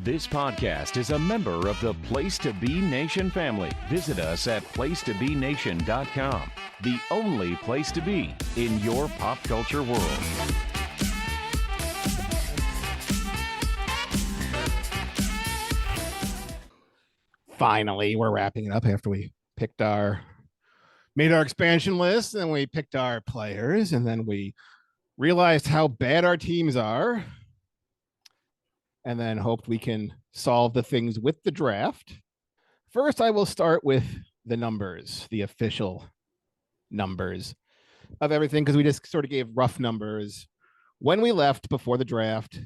This podcast is a member of the Place to Be Nation family. Visit us at placetobenation.com, the only place to be in your pop culture world. Finally, we're wrapping it up after we made our expansion list, and we picked our players, and then we realized how bad our teams are, and then hoped we can solve the things with the draft. First, I will start with the numbers, the official numbers of everything, because we just sort of gave rough numbers. When we left before the draft,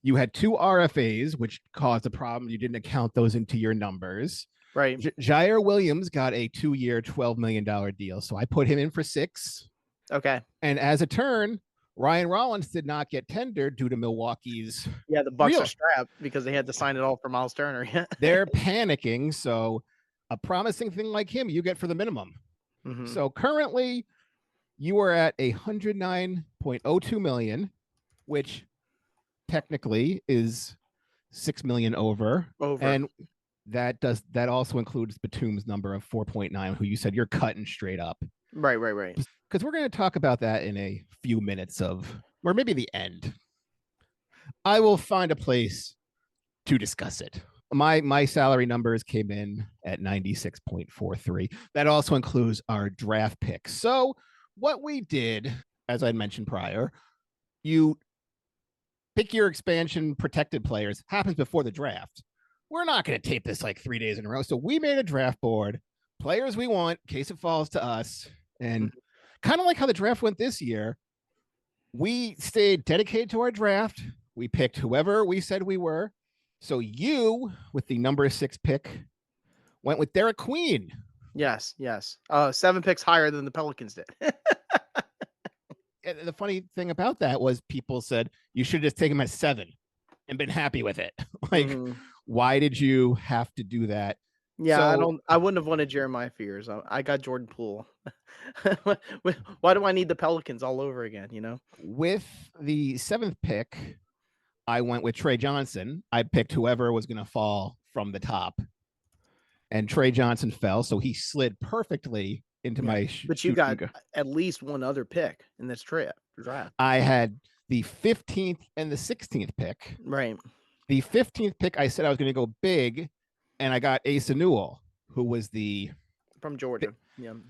you had 2 RFAs, which caused a problem. You didn't account those into your numbers. Right. Jair Williams got a 2-year, $12 million deal. So I put him in for 6. Okay. And as a turn, Ryan Rollins did not get tendered due to Milwaukee's. Yeah, the Bucks are strapped because they had to sign it all for Miles Turner. They're panicking. So a promising thing like him, you get for the minimum. Mm-hmm. So currently, you are at $109.02 million, which technically is $6 million over. And that also includes Batum's number of 4.9, who you said you're cutting straight up. Right. Because we're going to talk about that in a few minutes or maybe the end. I will find a place to discuss it. My salary numbers came in at 96.43. That also includes our draft picks. So what we did, as I mentioned prior, you pick your expansion protected players, happens before the draft. We're not going to tape this like 3 days in a row. So we made a draft board, players we want, in case it falls to us. And kind of like how the draft went this year, we stayed dedicated to our draft. We picked whoever we said we were. So you, with the number 6 pick, went with Derek Queen. Yes. 7 picks higher than the Pelicans did. And the funny thing about that was people said you should just take him at 7 and been happy with it. Why did you have to do that? Yeah, I wouldn't have wanted Jeremiah Fears. I got Jordan Poole. Why do I need the Pelicans all over again, With the 7th pick, I went with Trey Johnson. I picked whoever was going to fall from the top. And Trey Johnson fell, so he slid perfectly into my But you got at least one other pick in this draft. I had the 15th and the 16th pick. Right. The 15th pick, I said I was going to go big, and I got Asa Newell, who was from Georgia.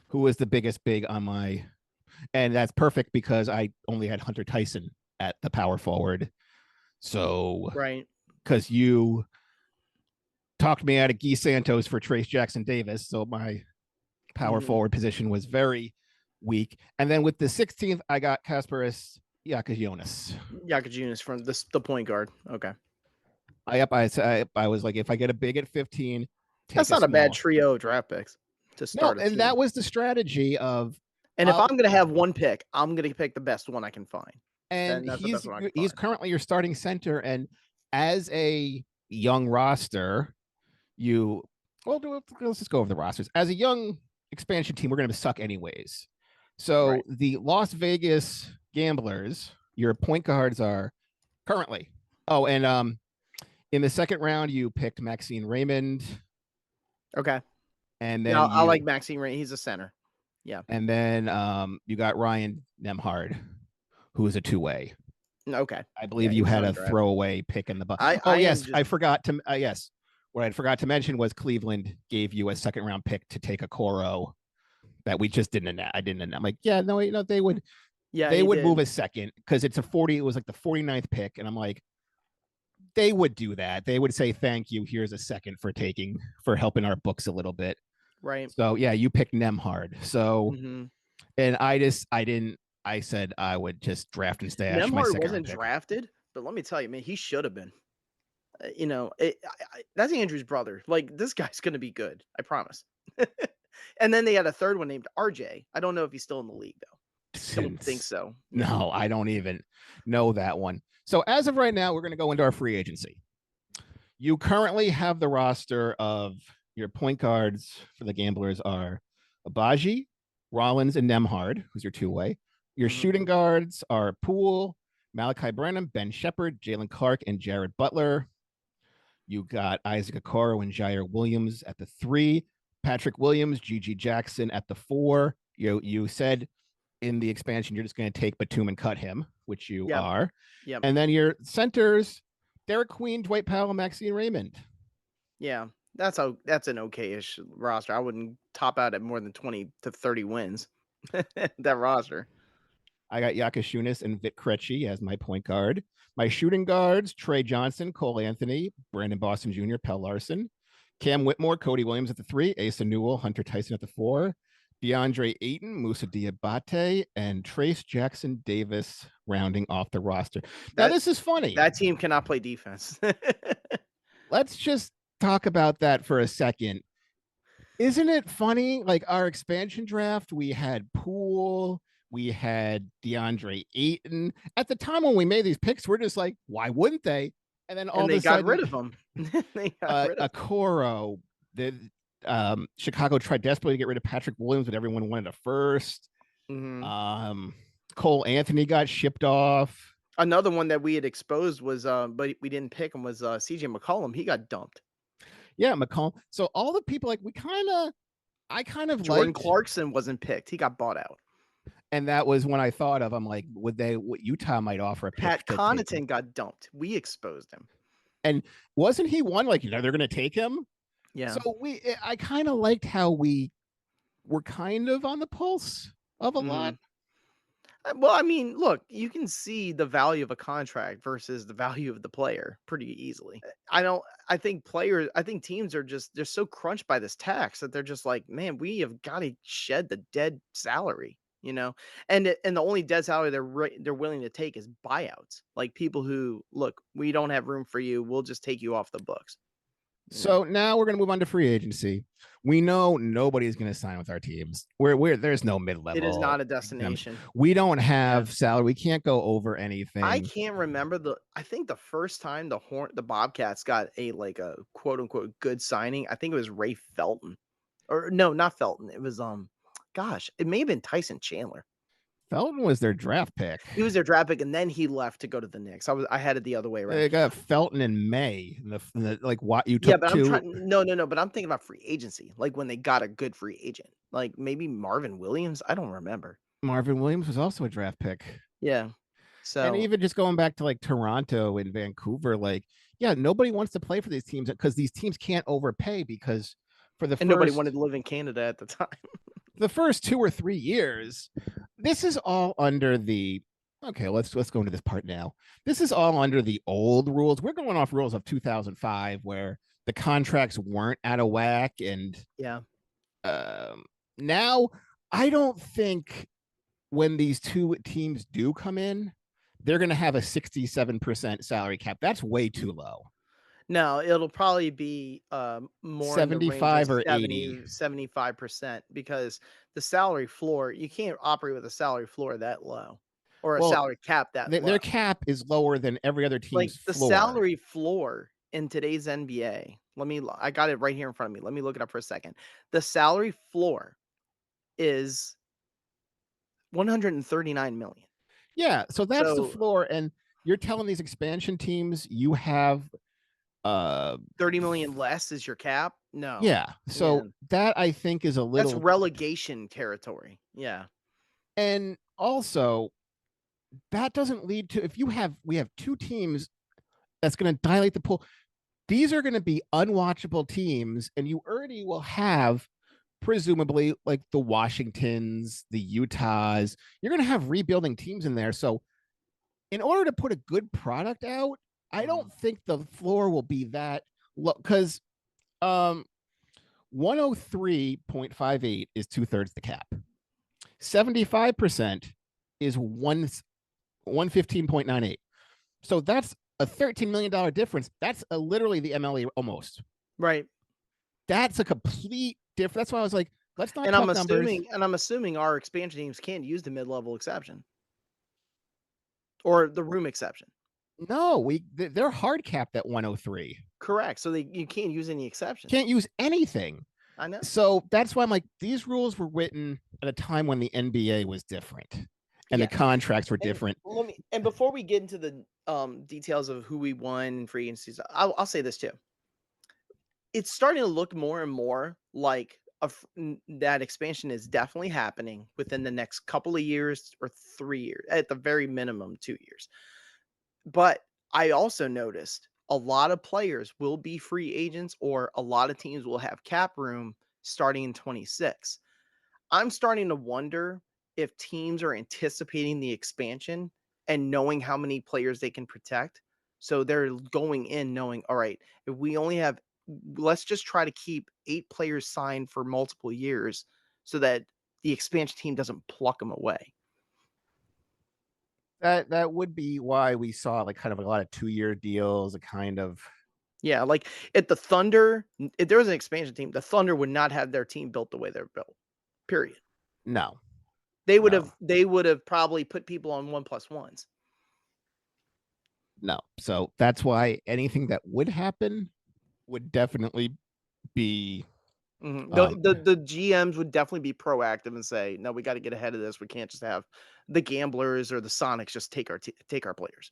Who was the biggest big on my, and that's perfect because I only had Hunter Tyson at the power forward. So, right. Because you talked me out of Guy Santos for Trace Jackson Davis. So my power forward position was very weak. And then with the 16th, I got Kasparis Jonas from the point guard. Okay. I was like, if I get a big at 15, that's not a bad trio of draft picks to start. No, and that was the strategy of. And if I'm going to have one pick, I'm going to pick the best one I can find. And he's currently your starting center. And as a young roster, let's just go over the rosters. As a young expansion team, we're going to suck anyways. So the Las Vegas Gamblers, your point guards are currently. Oh, and in the second round, you picked Maxine Raymond. Okay. And then I like Maxine Raymond. He's a center. Yeah. And then you got Ryan Nemhard, who is a 2-way. Okay. I believe you had a throwaway pick in the butt. I forgot to. Yes. What I forgot to mention was Cleveland gave you a second round pick to take a Coro that we just didn't. I didn't. I'm like, yeah, no, they would. Yeah, they would move a second because it's a 40. It was like the 49th pick, and I'm like, they would do that. They would say, thank you. Here's a second for helping our books a little bit. Right. So yeah, you picked Nemhard. So, and I said I would just draft and stash. Nemhard wasn't drafted, but let me tell you, man, he should have been. That's Andrew's brother. Like, this guy's going to be good. I promise. And then they had a third one named RJ. I don't know if he's still in the league, though. I don't think so. No, I don't even know that one. So as of right now, we're going to go into our free agency. You currently have the roster of your point guards for the Gamblers are Abaji, Rollins, and Nemhard, who's your 2-way. Your shooting guards are Poole, Malachi Branham, Ben Shepherd, Jalen Clark, and Jared Butler. You got Isaac Okoro and Jair Williams at the 3, Patrick Williams, Gigi Jackson at the 4. You said in the expansion you're just going to take Batum and cut him, which you are. Yep. And then your centers, Derek Queen, Dwight Powell, Maxine Raymond. Yeah, that's an okay-ish roster. I wouldn't top out at more than 20 to 30 wins. That roster. I got Yakashunas and Vit Krejci as my point guard. My shooting guards, Trey Johnson, Cole Anthony, Brandon Boston Jr., Pell Larson, Cam Whitmore, Cody Williams at the 3, Asa Newell, Hunter Tyson at the 4, DeAndre Ayton, Musa Diabate, and Trace Jackson Davis rounding off the roster. Now, this is funny. That team cannot play defense. Let's just talk about that for a second. Isn't it funny? Like our expansion draft, we had Poole, we had DeAndre Ayton. At the time when we made these picks, we're just like, why wouldn't they? And then all of a sudden, got rid of them. They got rid of Okoro. Chicago tried desperately to get rid of Patrick Williams, but everyone wanted a first. Mm-hmm. Cole Anthony got shipped off. Another one that we had exposed was, but we didn't pick him, was CJ McCollum. He got dumped. Yeah, McCollum. So all the people, like, I kind of Jordan liked, Clarkson wasn't picked. He got bought out. And that was when I thought of, I'm like, what Utah might offer a pick. Pat Connaughton got dumped. We exposed him. And wasn't he one, like, they're going to take him? Yeah. So I kind of liked how we were kind of on the pulse of a lot. Well, I mean, look, you can see the value of a contract versus the value of the player pretty easily. I think teams are they're so crunched by this tax that they're just like, man, we have got to shed the dead salary, and the only dead salary they're willing to take is buyouts. Like people who, look, we don't have room for you. We'll just take you off the books. So now we're going to move on to free agency. We know nobody's going to sign with our teams. There's no mid-level. It is not a destination. We don't have salary. We can't go over anything. I can't remember I think the first time the Bobcats got a quote unquote good signing, I think it was Ray Felton. Or no, not Felton. It was it may have been Tyson Chandler. Felton was their draft pick. He was their draft pick, and then he left to go to the Knicks. I had it the other way around. They got Felton in May. What you took? Yeah, but no. But I'm thinking about free agency, like when they got a good free agent, like maybe Marvin Williams. I don't remember. Marvin Williams was also a draft pick. Yeah. So, and even just going back to like Toronto and Vancouver, nobody wants to play for these teams because these teams can't overpay because nobody wanted to live in Canada at the time. The first 2 or 3 years, this is all under the let's go into this part now. This is all under the old rules. We're going off rules of 2005 where the contracts weren't out of whack. And now I don't think when these two teams do come in, they're going to have a 67% salary cap. That's way too low. No, it'll probably be more 75 or 75%, because the salary floor, you can't operate with a salary floor that low or a salary cap that low. Their cap is lower than every other team's the floor. Salary floor in today's NBA. I got it right here in front of me. Let me look it up for a second. The salary floor is $139 million. Yeah, so that's the floor, and you're telling these expansion teams you have 30 million less is your cap? No. Yeah. So that I think is that's relegation territory. Yeah. And also that doesn't lead to, we have two teams that's going to dilate the pool. These are going to be unwatchable teams, and you already will have presumably like the Washingtons, the Utahs. You're going to have rebuilding teams in there. So in order to put a good product out, I don't think the floor will be that low, because 103.58 is 2/3 the cap. 75% is 115.98. So that's a $13 million difference. That's literally the MLE almost. Right. That's a complete difference. That's why I was like, let's not. I'm assuming our expansion teams can't use the mid-level exception or the room exception. No, they're hard capped at 103. Correct. So you can't use any exceptions. Can't use anything. I know. So that's why I'm like, these rules were written at a time when the NBA was different and the contracts were different. And before we get into the details of who we won in free agencies, I'll say this too. It's starting to look more and more like that expansion is definitely happening within the next couple of years or 3 years, at the very minimum 2 years. But I also noticed a lot of players will be free agents, or a lot of teams will have cap room starting in 26. I'm starting to wonder if teams are anticipating the expansion and knowing how many players they can protect. So they're going in knowing, all right, if we only have, let's just try to keep 8 players signed for multiple years so that the expansion team doesn't pluck them away. That would be why we saw like kind of a lot of 2-year deals, a kind of Yeah, like at the Thunder, if there was an expansion team, the Thunder would not have their team built the way they're built. Period. no. They would have probably put people on 1+1s. No. So that's why anything that would happen would definitely be The GMs would definitely be proactive and say, no, we got to get ahead of this. We can't just have the gamblers or the Sonics just take our players.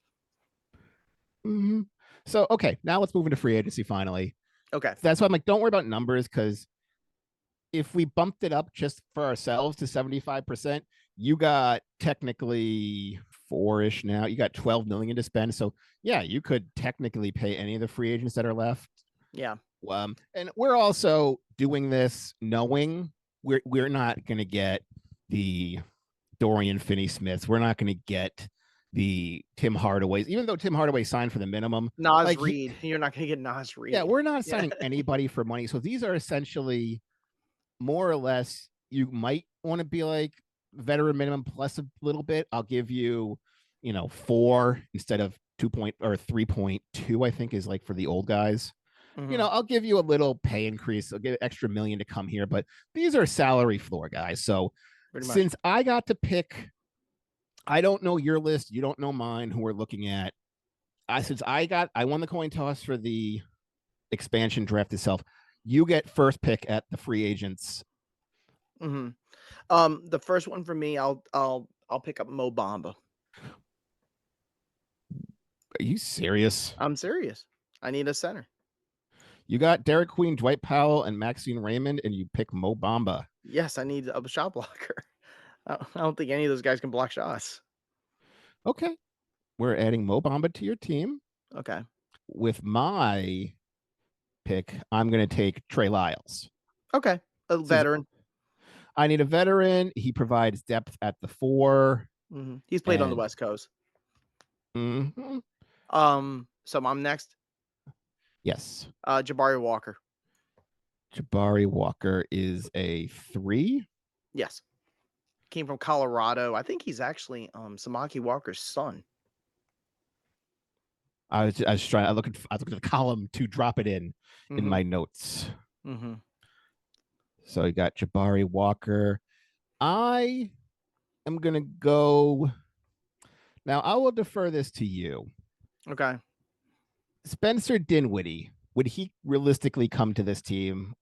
mhm. So okay, now let's move into free agency finally. Okay. That's why I'm like, don't worry about numbers, because if we bumped it up just for ourselves to 75%, you got technically 4-ish now. You got 12 million to spend. So yeah, you could technically pay any of the free agents that are left. Yeah. And we're also doing this knowing we're not going to get the Dorian Finney-Smiths. We're not going to get the Tim Hardaways, even though Tim Hardaway signed for the minimum. Nas Reed. You're not going to get Nas Reed. Yeah, we're not signing anybody for money. So these are essentially more or less, you might want to be like veteran minimum plus a little bit. I'll give you, 4 instead of 3.2, I think is like for the old guys. I'll give you a little pay increase. I'll get an extra $1 million to come here, but these are salary floor guys. So since I got to pick, I don't know your list, you don't know mine, who we're looking at. Since I won the coin toss for the expansion draft itself, you get first pick at the free agents. The first one for me, I'll pick up Mo Bamba. Are you serious? I'm serious. I need a center. You got Derek Queen, Dwight Powell, and Maxine Raymond, and you pick Mo Bamba. Yes, I need a shot blocker. I don't think any of those guys can block shots. Okay. We're adding Mo Bamba to your team. Okay. With my pick, I'm going to take Trey Lyles. Okay. A veteran. I need a veteran. He provides depth at the 4. He's played on the West Coast. So I'm next. Yes. Jabari Walker. Jabari Walker is a 3. Yes. Came from Colorado. I think he's actually Samaki Walker's son. I was trying. I looked at the column to drop it in my notes. So you got Jabari Walker. I am gonna go. Now I will defer this to you. Okay. Spencer Dinwiddie, would he realistically come to this team?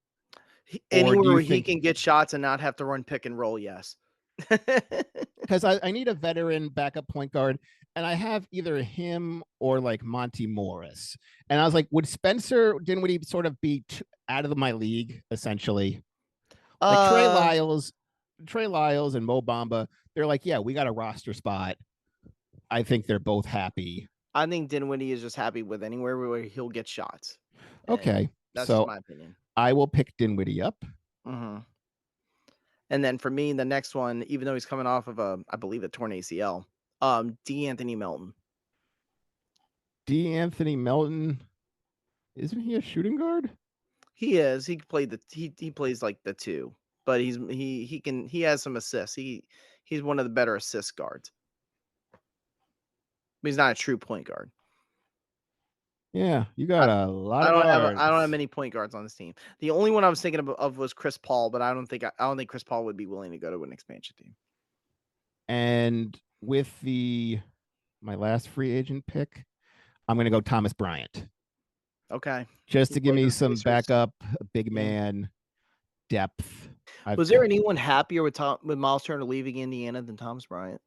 Anywhere where he can get shots and not have to run pick and roll, yes. Because I need a veteran backup point guard, and I have either him or like Monty Morris. And I was like, would Spencer Dinwiddie sort of be out of my league, essentially? Like Trey Lyles and Mo Bamba, they're like, yeah, we got a roster spot. I think they're both happy. I think Dinwiddie is just happy with anywhere where he'll get shots. Okay. That's just my opinion. I will pick Dinwiddie up. And then for me, the next one, even though he's coming off of I believe a torn ACL, D'Anthony Melton. D'Anthony Melton, isn't he a shooting guard? He is. He plays like the 2, but he has some assists. He's one of the better assist guards. But he's not a true point guard. Yeah, you got a lot. I don't have many point guards on this team. The only one I was thinking of was Chris Paul, but I don't think Chris Paul would be willing to go to an expansion team. And with my last free agent pick, I'm going to go Thomas Bryant. Okay. Just to give me some backup, big man depth. Was there anyone happier with Miles Turner leaving Indiana than Thomas Bryant?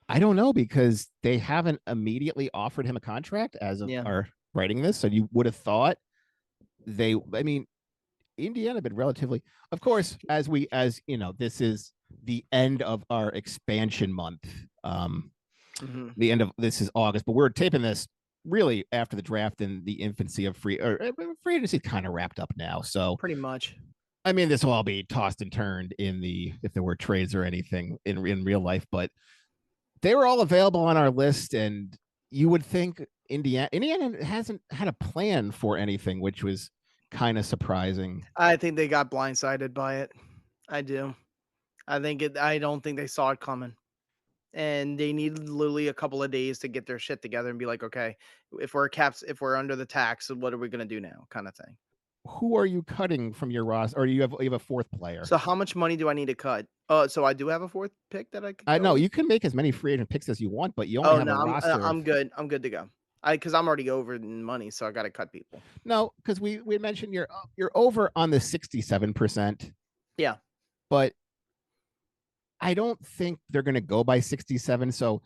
I don't know, because they haven't immediately offered him a contract as of our writing this. So you would have thought I mean, Indiana been relatively, of course, as you know, this is the end of our expansion month. The end of this is August, but we're taping this really after the draft and the infancy of free agency kind of wrapped up now. So Pretty much. I mean, this will all be tossed and turned if there were trades or anything in real life, but they were all available on our list, and you would think Indiana hasn't had a plan for anything, which was kind of surprising. I think they got blindsided by it. I do. I don't think they saw it coming. And they need literally a couple of days to get their shit together and be like, okay, if we're under the tax, what are we gonna do now? Kind of thing. Who are you cutting from your roster, or you have a fourth player? So how much money do I need to cut? So I do have a fourth pick that I could. I know you can make as many free agent picks as you want, but you only Oh have no, a roster. I'm good. I'm good to go. Because I'm already over in money, so I got to cut people. No, because we mentioned you're over on the 67%. Yeah, but I don't think they're going to go by 67. So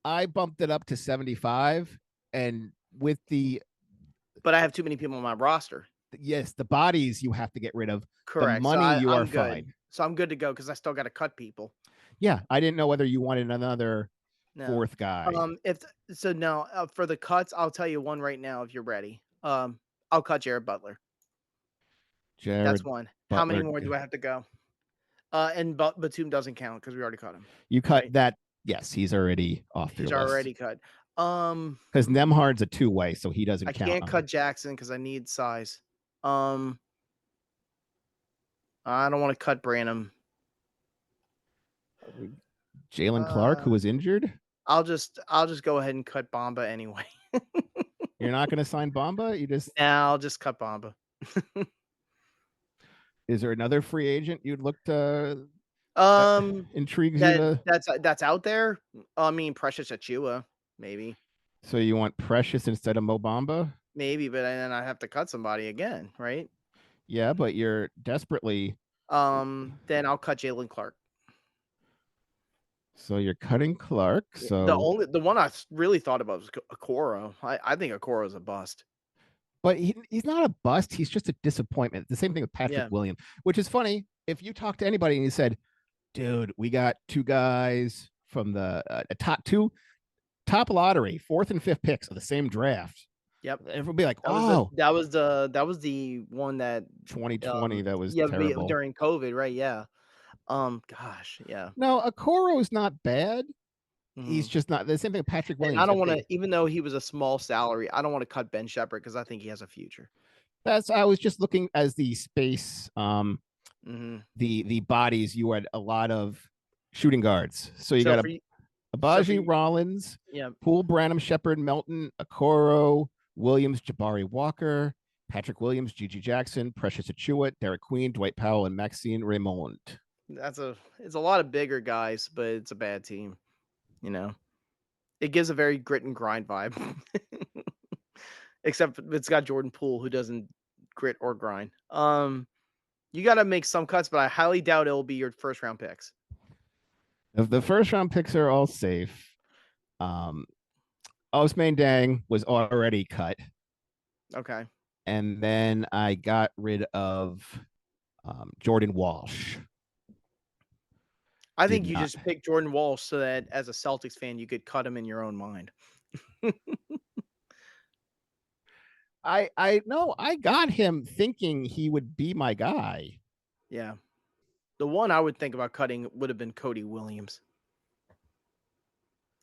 I bumped it up to 75, and with but I have too many people on my roster. Yes, the bodies you have to get rid of. Correct. The money I'm are good. fine. So I'm good to go because I still got to cut people. Yeah, I didn't know whether you wanted another fourth guy. For the cuts, I'll tell you one right now if you're ready. I'll cut Jared Butler. That's one. Butler. How many more do I have to go? And Batum doesn't count because we already cut him. You cut right? That. Yes, he's already off. He's already cut. Because Nemhard's a two-way, so he doesn't count. I can't cut Jackson because I need size. I don't want to cut Branham. Jalen Clark, who was injured. I'll just go ahead and cut Bamba anyway. You're not going to sign Bamba? I'll just cut Bamba. Is there another free agent you'd look to intrigues you? That's out there? I mean, Precious Achua, maybe. So you want Precious instead of Mo Bamba? Maybe, but then I have to cut somebody again, right? Yeah, but you're desperately. Then I'll cut Jalen Clark. So you're cutting Clark. So the one I really thought about was Okoro. I think Okoro is a bust. But he's not a bust. He's just a disappointment. The same thing with Patrick Williams, which is funny. If you talk to anybody and you said, dude, we got two guys from the top lottery, 4th and 5th picks of the same draft. Yep. Everyone would be like, that was the one that 2020 that was terrible. During COVID, right? Yeah. Gosh, yeah. No, Okoro's not bad. He's just not the same thing with Patrick Williams. I don't want to, even though he was a small salary, I don't want to cut Ben Shepherd because I think he has a future. I was just looking as the space, the bodies. You had a lot of shooting guards. So you got Abaji, Rollins, Poole, Branham, Shepherd, Melton, Okoro, Williams, Jabari Walker, Patrick Williams, Gigi Jackson, Precious Achua, Derek Queen, Dwight Powell, and Maxine Raymond. It's a lot of bigger guys, but it's a bad team. You know, it gives a very grit and grind vibe. Except it's got Jordan Poole, who doesn't grit or grind. You got to make some cuts, but I highly doubt it'll be your first round picks. If the first round picks are all safe, Ousmane Dang was already cut. Okay. And then I got rid of Jordan Walsh. I think you just picked Jordan Walsh so that as a Celtics fan, you could cut him in your own mind. I got him thinking he would be my guy. Yeah. The one I would think about cutting would have been Cody Williams.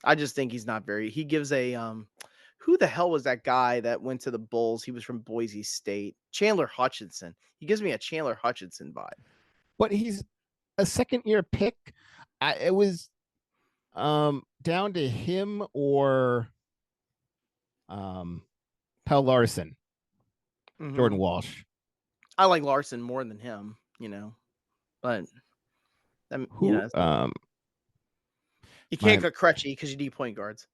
I just think he's not he gives a who the hell was that guy that went to the Bulls? He was from Boise State. Chandler Hutchinson. He gives me a Chandler Hutchinson vibe. But he's a second-year pick. It was down to him or Pell Larson. Jordan Walsh. I like Larson more than him, but you can't cut Krejci because you need point guards.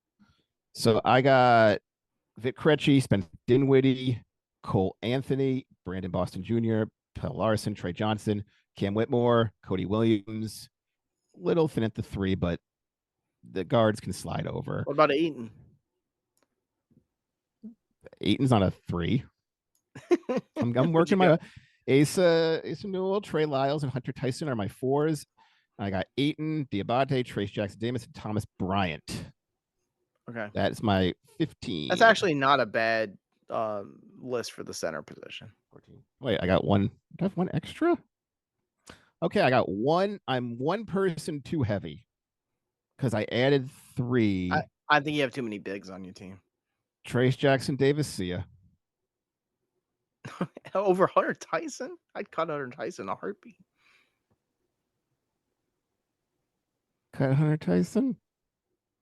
So I got Vic Krejci, Spencer Dinwiddie, Cole Anthony, Brandon Boston Jr., Pell Larson, Trey Johnson, Cam Whitmore, Cody Williams. Little thin at the 3, but the guards can slide over. What about Ayton? Ayton's on a 3. I'm What'd you working go? my Asa Newell, Trey Lyles, and Hunter Tyson are my 4s. I got Aiton, Diabate, Trace Jackson Davis, and Thomas Bryant. Okay. That's my 15. That's actually not a bad list for the center position. 14. Wait, I got one. Do I have one extra? Okay, I got one. I'm one person too heavy because I added 3. I think you have too many bigs on your team. Trace Jackson Davis, see ya. Over Hunter Tyson? I'd cut Hunter Tyson in a heartbeat. Cut Hunter Tyson.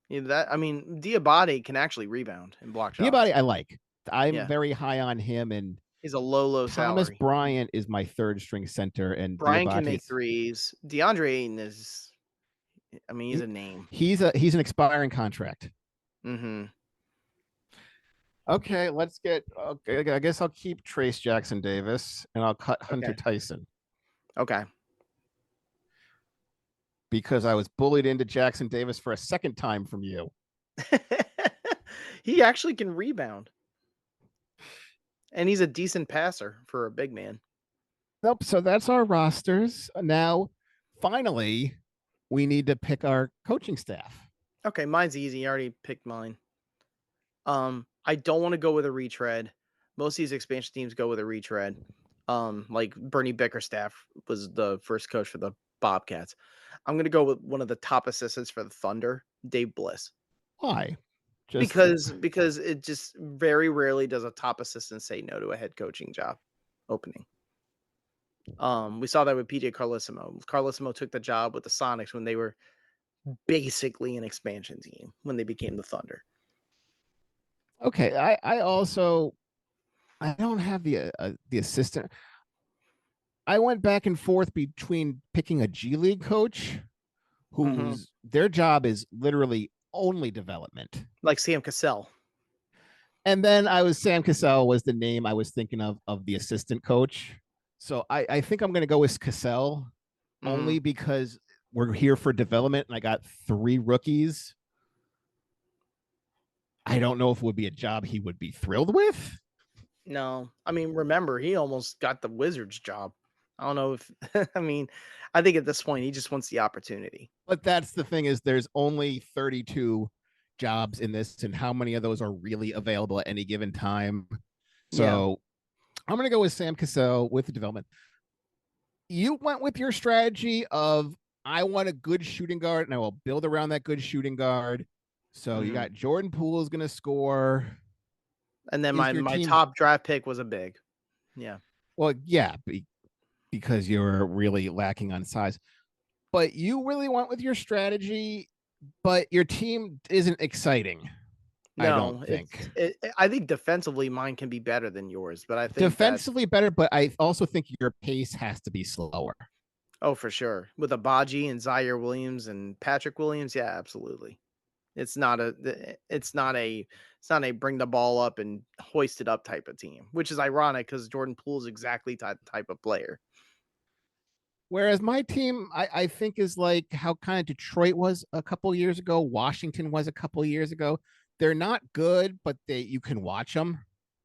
Yeah, Diabate can actually rebound and block shots. Diabate, I like. I'm Yeah. very high on him, and He's a low Thomas salary. Bryant is my 3rd string center, and Brian can Diabate make threes. DeAndre Ayton is, he's a name. He's an expiring contract. Mm-hmm. Okay, let's get. Okay, I guess I'll keep Trace Jackson Davis, and I'll cut Hunter Tyson Okay. because I was bullied into Jackson Davis for a second time from you. He actually can rebound. And he's a decent passer for a big man. Nope. So that's our rosters. Now, finally, we need to pick our coaching staff. Okay, mine's easy. I already picked mine. I don't want to go with a retread. Most of these expansion teams go with a retread. Like Bernie Bickerstaff was the first coach for the Bobcats. I'm going to go with one of the top assistants for the Thunder, Dave Bliss. Why? Because it just very rarely does a top assistant say no to a head coaching job opening. We saw that with PJ Carlesimo. Carlesimo took the job with the Sonics when they were basically an expansion team when they became the Thunder. Okay, I also I don't have the assistant. I went back and forth between picking a G League coach whose their job is literally only development, like Sam Cassell. And then Sam Cassell was the name I was thinking of the assistant coach. So I think I'm going to go with Cassell only because we're here for development and I got 3 rookies. I don't know if it would be a job he would be thrilled with. No, remember, he almost got the Wizards job. I don't know if, I think at this point he just wants the opportunity. But that's the thing is there's only 32 jobs in this and how many of those are really available at any given time. So I'm going to go with Sam Cassell with the development. You went with your strategy of I want a good shooting guard and I will build around that good shooting guard. So you got Jordan Poole is going to score. And then my top draft pick was a big. Yeah. Well, yeah, because you're really lacking on size. But you really went with your strategy, but your team isn't exciting. No, I don't think. I think defensively mine can be better than yours, but I think defensively better, but I also think your pace has to be slower. Oh, for sure. With Abaji and Zaire Williams and Patrick Williams, yeah, absolutely. It's not a bring the ball up and hoist it up type of team, which is ironic because Jordan Poole is exactly type of player. Whereas my team, I think is like how kind of Detroit was a couple years ago. Washington was a couple years ago. They're not good, but you can watch them.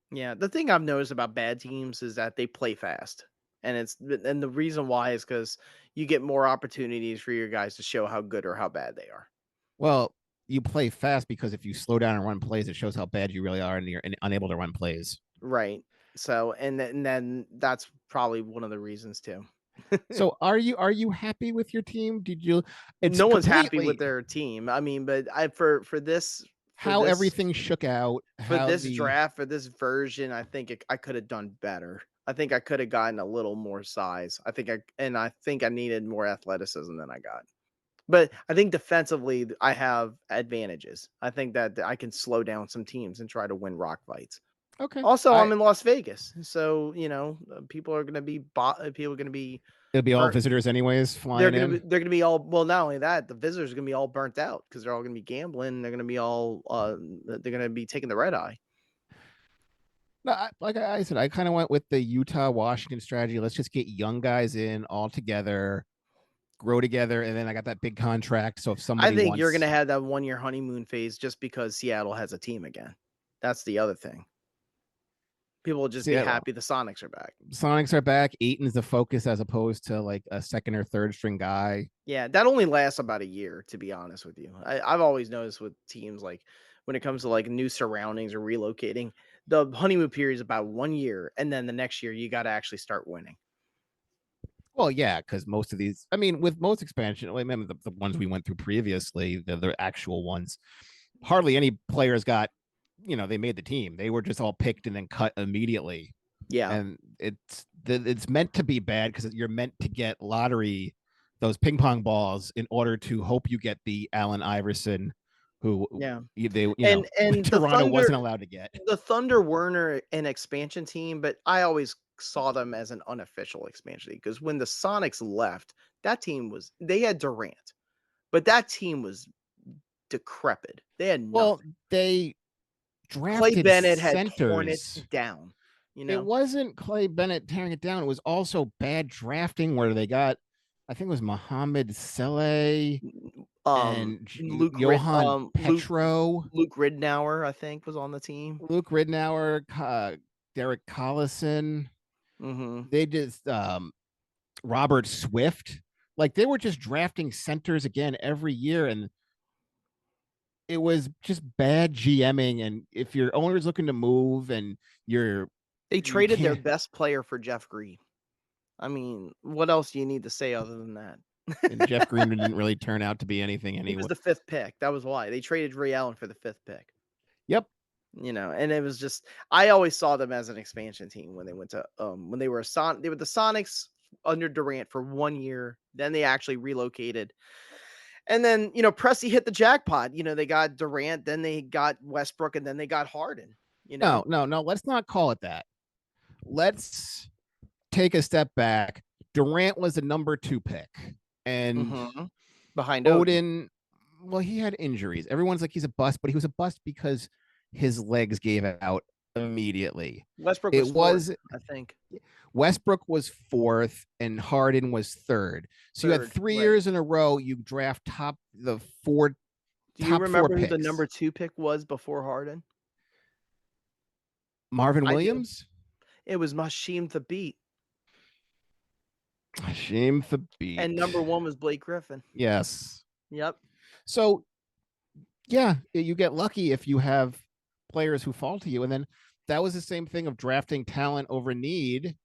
Yeah, the thing I've noticed about bad teams is that they play fast. And the reason why is because you get more opportunities for your guys to show how good or how bad they are. Well, you play fast because if you slow down and run plays, it shows how bad you really are and you're unable to run plays. Right. So, and then that's probably one of the reasons too. So are you happy with your team? No one's happy with their team. But for this, how everything shook out for this draft, for this version, I think I could have done better. I think I could have gotten a little more size. I think I needed more athleticism than I got. But I think defensively, I have advantages. I think that I can slow down some teams and try to win rock fights. Okay. Also, I'm in Las Vegas, so people are going to be It'll be all visitors anyways. Flying they're going to be all. Well, not only that, the visitors are going to be all burnt out because they're all going to be gambling. They're going to be all. They're going to be taking the red eye. No, like I said, I kind of went with the Utah-Washington strategy. Let's just get young guys in all together, grow together, and then I got that big contract. So if somebody, I think you're going to have that 1-year honeymoon phase just because Seattle has a team again. That's the other thing. People will just be happy the Sonics are back. Sonics are back. Aiton's the focus as opposed to like a second or third string guy. Yeah, that only lasts about a year, to be honest with you. I've always noticed with teams, like when it comes to like new surroundings or relocating, the honeymoon period is about 1 year, and then the next year you got to actually start winning. Well, yeah, because most of these, I mean, with most expansion, I remember the ones we went through previously, the actual ones, hardly any players got, they made the team. They were just all picked and then cut immediately. Yeah. And it's meant to be bad because you're meant to get lottery, those ping pong balls, in order to hope you get the Allen Iverson, who and Toronto wasn't allowed to get. The Thunder weren't an expansion team, but I always saw them as an unofficial expansion team, because when the Sonics left, that team they had Durant, but that team was decrepit. They had nothing. Well, they drafted Clay Bennett centers. had torn it down. It wasn't Clay Bennett tearing it down. It was also bad drafting where they got, I think it was Mohamed Saleh and Johan Petro. Luke Ridnour, I think, was on the team. Luke Ridnour, Derek Collison. Mm-hmm. They just Robert Swift. Like, they were just drafting centers again every year, and it was just bad GMing. And if your owner's looking to move and they traded their best player for Jeff Green. I mean, what else do you need to say other than that? And Jeff Green didn't really turn out to be anything anyway. He was the 5th pick. That was why they traded Ray Allen for the 5th pick. Yep. And it was just, I always saw them as an expansion team when they went to when they were they were the Sonics under Durant for 1 year. Then they actually relocated. And then, Presti hit the jackpot. They got Durant, then they got Westbrook, and then they got Harden. No, let's not call it that. Let's take a step back. Durant was the number 2 pick. And behind Odin, well, he had injuries. Everyone's like he's a bust, but he was a bust because his legs gave out immediately. Westbrook was fourth, I think. Westbrook was 4th and Harden was 3rd. So you had 3 years in a row you draft the 4. Do you remember who the number 2 pick was before Harden? Marvin Williams? It was Masheem Thabit. Masheem Thabit. And number 1 was Blake Griffin. Yes. Yep. So, yeah, you get lucky if you have players who fall to you. And then that was the same thing of drafting talent over need.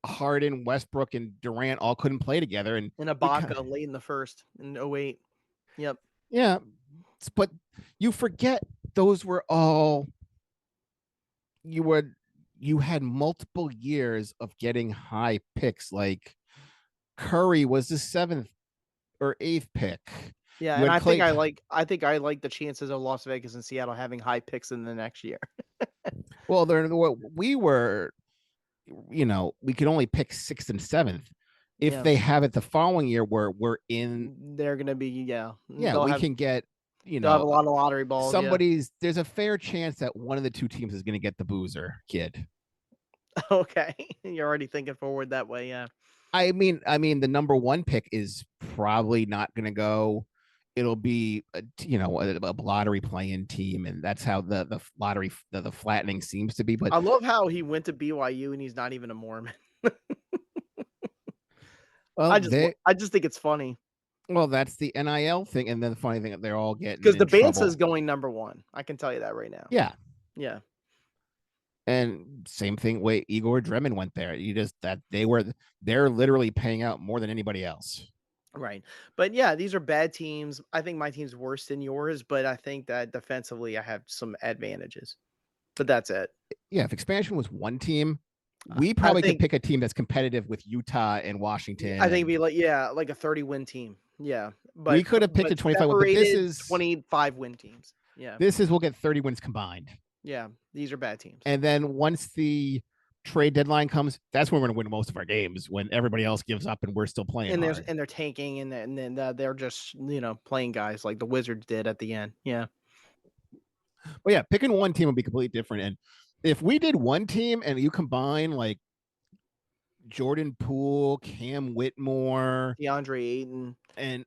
Harden, Westbrook, and Durant all couldn't play together. And Ibaka late in the first in 2008. Yep. Yeah. But you forget those were all you had multiple years of getting high picks. Like Curry was the 7th or 8th pick. Yeah, and I think I like the chances of Las Vegas and Seattle having high picks in the next year. Well, we were, we could only pick 6th and 7th. If they have it the following year where we're in, they're gonna be can get. They'll have a lot of lottery balls. There's a fair chance that one of the 2 teams is going to get the Boozer kid. Okay, you're already thinking forward that way, yeah. I mean, the number 1 pick is probably not going to go. It'll be a lottery play-in team, and that's how the lottery the flattening seems to be. But I love how he went to BYU and he's not even a Mormon. Well, I just think it's funny. Well, that's the NIL thing, and then the funny thing, they're all getting because the Bansa is going number 1. I can tell you that right now. Yeah. Yeah. And same thing. Igor Dremin went there. They're literally paying out more than anybody else. Right. But yeah, these are bad teams. I think my team's worse than yours, but I think that defensively I have some advantages. But that's it. Yeah, if expansion was 1 team, we probably could pick a team that's competitive with Utah and Washington. I think it'd be like a 30-win team. Yeah. But we could have picked a 25 win, but this is 25 win teams. Yeah. We'll get 30 wins combined. Yeah, these are bad teams. And then once the trade deadline comes, that's when we're going to win most of our games, when everybody else gives up and we're still playing. And they're tanking, and then they're just playing guys like the Wizards did at the end. Yeah. Well, yeah, picking 1 team would be completely different. And if we did 1 team and you combine like Jordan Poole, Cam Whitmore, DeAndre Ayton, and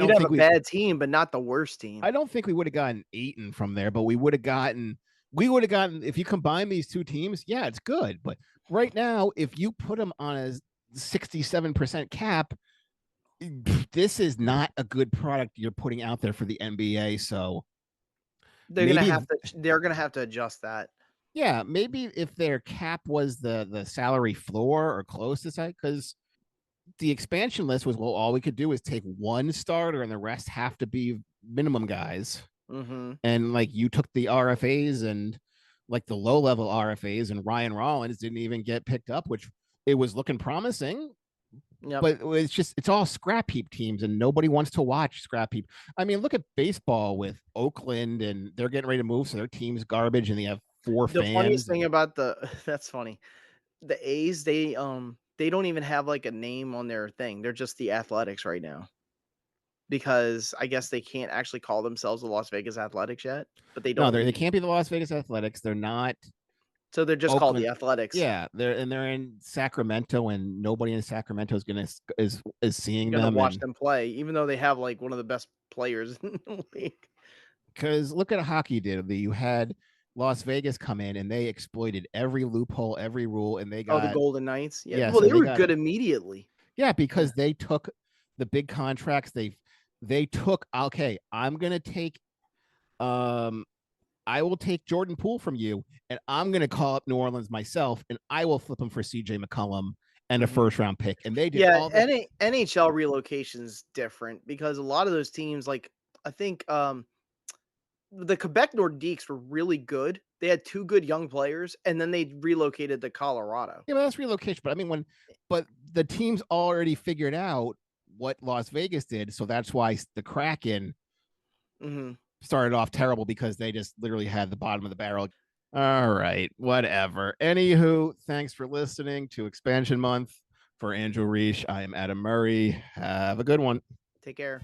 you'd have a bad team, but not the worst team. I don't think we would have gotten Ayton from there, but we would have gotten we would have gotten, if you combine these two teams, yeah, it's good. But right now, if you put them on a 67% cap, this is not a good product you're putting out there for the NBA. So they're gonna have to adjust that. Yeah, maybe if their cap was the salary floor or close to that, because the expansion list was, well, all we could do is take one starter and the rest have to be minimum guys. Mm-hmm. And like you took the RFAs and like the low level RFAs, and Ryan Rollins didn't even get picked up, which it was looking promising. Yep. But it's all scrap heap teams, and nobody wants to watch scrap heap. I mean, look at baseball with Oakland, and they're getting ready to move, so their team's garbage, and they have 4 The fans. funniest thing about that's funny. The A's, they don't even have like a name on their thing. They're just the Athletics right now. Because I guess they can't actually call themselves the Las Vegas Athletics yet, but they No, don't. they can't be the Las Vegas Athletics. They're not. So they're just called the Oakland. Athletics. Yeah, they're in Sacramento, and nobody in Sacramento is seeing Gonna them. watch them play, even though they have like one of the best players in the league. Because look at hockey did. You had Las Vegas come in and they exploited every loophole, every rule, and they got the Golden Knights. Yeah, yeah, well, so they were got good immediately. Yeah, because they took the big contracts. They took, okay, I'm gonna take I will take Jordan Poole from you, and I'm gonna call up New Orleans myself, and I will flip him for CJ McCollum and a first round pick. And they did all this. NHL relocation's different because a lot of those teams, like I think the Quebec Nordiques were really good. They had 2 good young players, and then they relocated to Colorado. Yeah, well, that's relocation. But I mean, but the teams already figured out what Las Vegas did, so that's why the Kraken started off terrible, because they just literally had the bottom of the barrel. All right, whatever. Anywho, thanks for listening to Expansion Month. For Andrew Reich, I am Adam Murray. Have a good one. Take care.